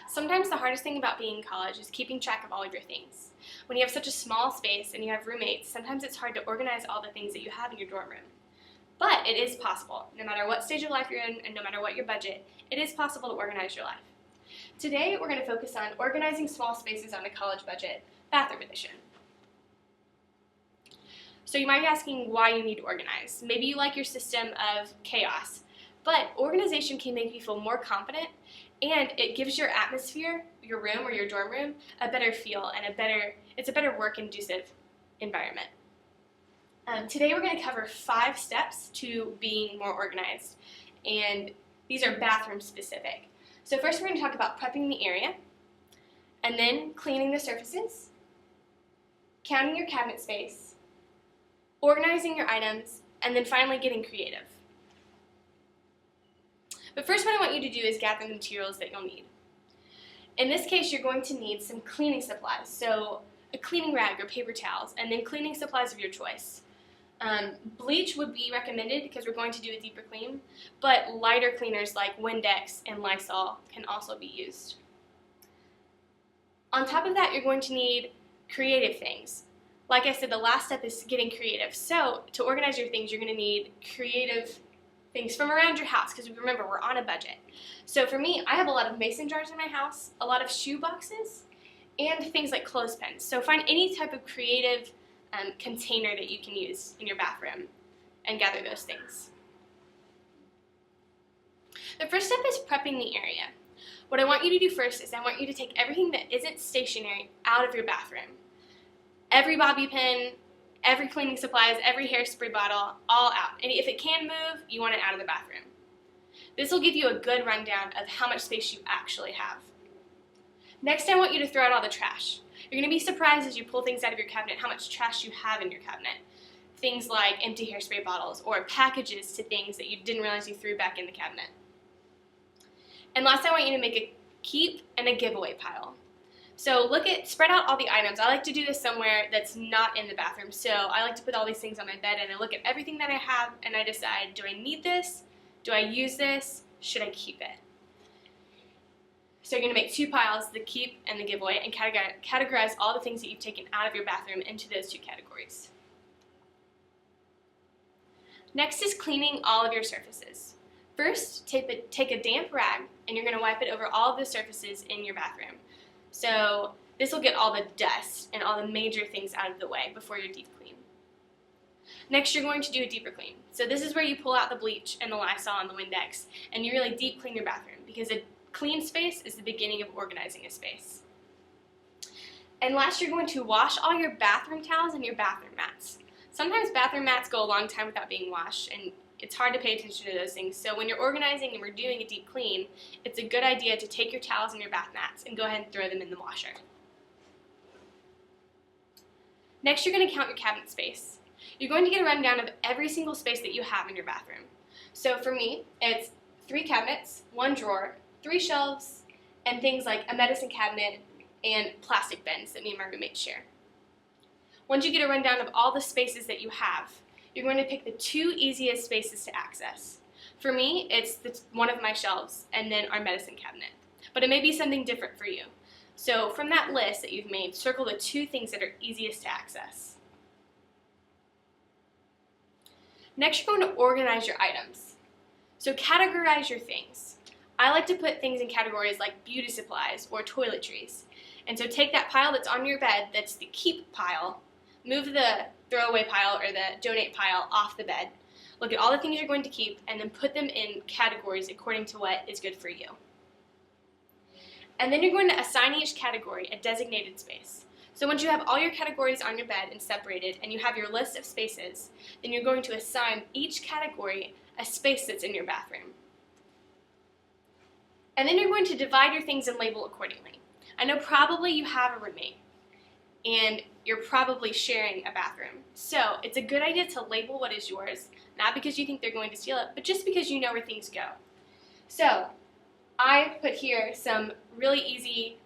Sometimes the hardest thing about being in college is keeping track of all of your things. When you have such a small space and you have roommates, sometimes it's hard to organize all the things that you have in your dorm room. But it is possible. No matter what stage of life you're in and no matter what your budget, it is possible to organize your life. Today, we're going to focus on organizing small spaces on a college budget, bathroom edition. So you might be asking why you need to organize. Maybe you like your system of chaos, but organization can make you feel more confident, and it gives your atmosphere, your room or your dorm room, a better feel and it's a better work-conducive environment. Today we're going to cover 5 steps to being more organized, and these are bathroom specific. So first we're going to talk about prepping the area, and then cleaning the surfaces, counting your cabinet space, organizing your items, and then finally getting creative. But first what I want you to do is gather the materials that you'll need. In this case, you're going to need some cleaning supplies, so a cleaning rag or paper towels, and then cleaning supplies of your choice. Bleach would be recommended because we're going to do a deeper clean, but lighter cleaners like Windex and Lysol can also be used. On top of that, you're going to need creative things. Like I said, the last step is getting creative. So to organize your things, you're going to need creative things from around your house, because remember, we're on a budget. So for me, I have a lot of mason jars in my house, a lot of shoe boxes, and things like clothespins. So find any type of creative container that you can use in your bathroom and gather those things. The first step is prepping the area. What I want you to do first is I want you to take everything that isn't stationary out of your bathroom. Every bobby pin, every cleaning supplies, every hairspray bottle, all out. And if it can move, you want it out of the bathroom. This will give you a good rundown of how much space you actually have. Next, I want you to throw out all the trash. You're going to be surprised as you pull things out of your cabinet how much trash you have in your cabinet. Things like empty hairspray bottles or packages to things that you didn't realize you threw back in the cabinet. And last, I want you to make a keep and a giveaway pile. So spread out all the items. I like to do this somewhere that's not in the bathroom. So I like to put all these things on my bed and I look at everything that I have and I decide, do I need this? Do I use this? Should I keep it? So you're going to make 2 piles, the keep and the giveaway, and categorize all the things that you've taken out of your bathroom into those 2 categories. Next is cleaning all of your surfaces. First, take a damp rag and you're going to wipe it over all of the surfaces in your bathroom. So this will get all the dust and all the major things out of the way before your deep clean. Next, you're going to do a deeper clean. So this is where you pull out the bleach and the Lysol and the Windex, and you really deep clean your bathroom, because a clean space is the beginning of organizing a space. And last, you're going to wash all your bathroom towels and your bathroom mats. Sometimes bathroom mats go a long time without being washed, and it's hard to pay attention to those things. So when you're organizing and we're doing a deep clean, it's a good idea to take your towels and your bath mats and go ahead and throw them in the washer. Next, you're going to count your cabinet space. You're going to get a rundown of every single space that you have in your bathroom. So for me, it's 3 cabinets, 1 drawer, 3 shelves, and things like a medicine cabinet and plastic bins that me and my roommate share. Once you get a rundown of all the spaces that you have, you're going to pick the 2 easiest spaces to access. For me, it's one of my shelves and then our medicine cabinet. But it may be something different for you. So from that list that you've made, circle the 2 things that are easiest to access. Next, you're going to organize your items. So categorize your things. I like to put things in categories like beauty supplies or toiletries. And so take that pile that's on your bed, that's the keep pile, move the throwaway pile or the donate pile off the bed, look at all the things you're going to keep, and then put them in categories according to what is good for you. And then you're going to assign each category a designated space. So once you have all your categories on your bed and separated, and you have your list of spaces, then you're going to assign each category a space that's in your bathroom. And then you're going to divide your things and label accordingly. I know probably you have a roommate, and you're probably sharing a bathroom. So it's a good idea to label what is yours, not because you think they're going to steal it, but just because you know where things go. So I put here some really easy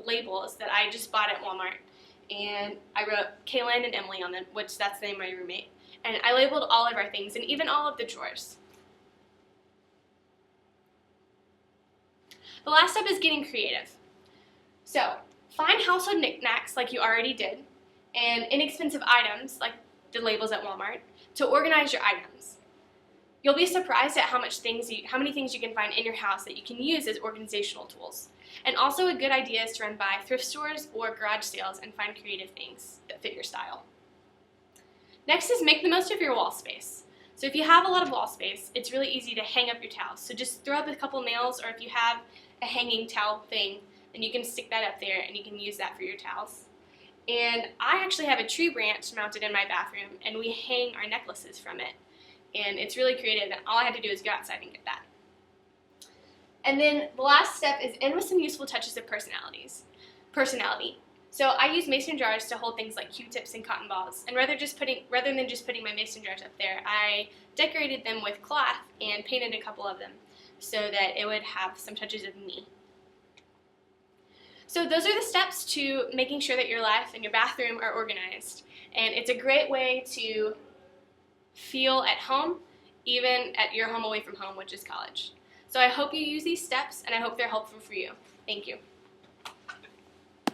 labels that I just bought at Walmart, and I wrote Kaylin and Emily on them, which that's the name of my roommate. And I labeled all of our things and even all of the drawers. The last step is getting creative. So find household knickknacks like you already did, and inexpensive items like the labels at Walmart to organize your items. You'll be surprised at how many things you can find in your house that you can use as organizational tools. And also a good idea is to run by thrift stores or garage sales and find creative things that fit your style. Next is make the most of your wall space. So if you have a lot of wall space, it's really easy to hang up your towels. So just throw up a couple nails, or if you have a hanging towel thing, then you can stick that up there and you can use that for your towels. And I actually have a tree branch mounted in my bathroom, and we hang our necklaces from it. And it's really creative, and all I had to do is go outside and get that. And then the last step is end with some useful touches of personality. So I use mason jars to hold things like Q-tips and cotton balls, and rather than just putting my mason jars up there, I decorated them with cloth and painted a couple of them so that it would have some touches of me. So those are the steps to making sure that your life and your bathroom are organized, and it's a great way to feel at home, even at your home away from home, which is college. So I hope you use these steps, and I hope they're helpful for you. Thank you.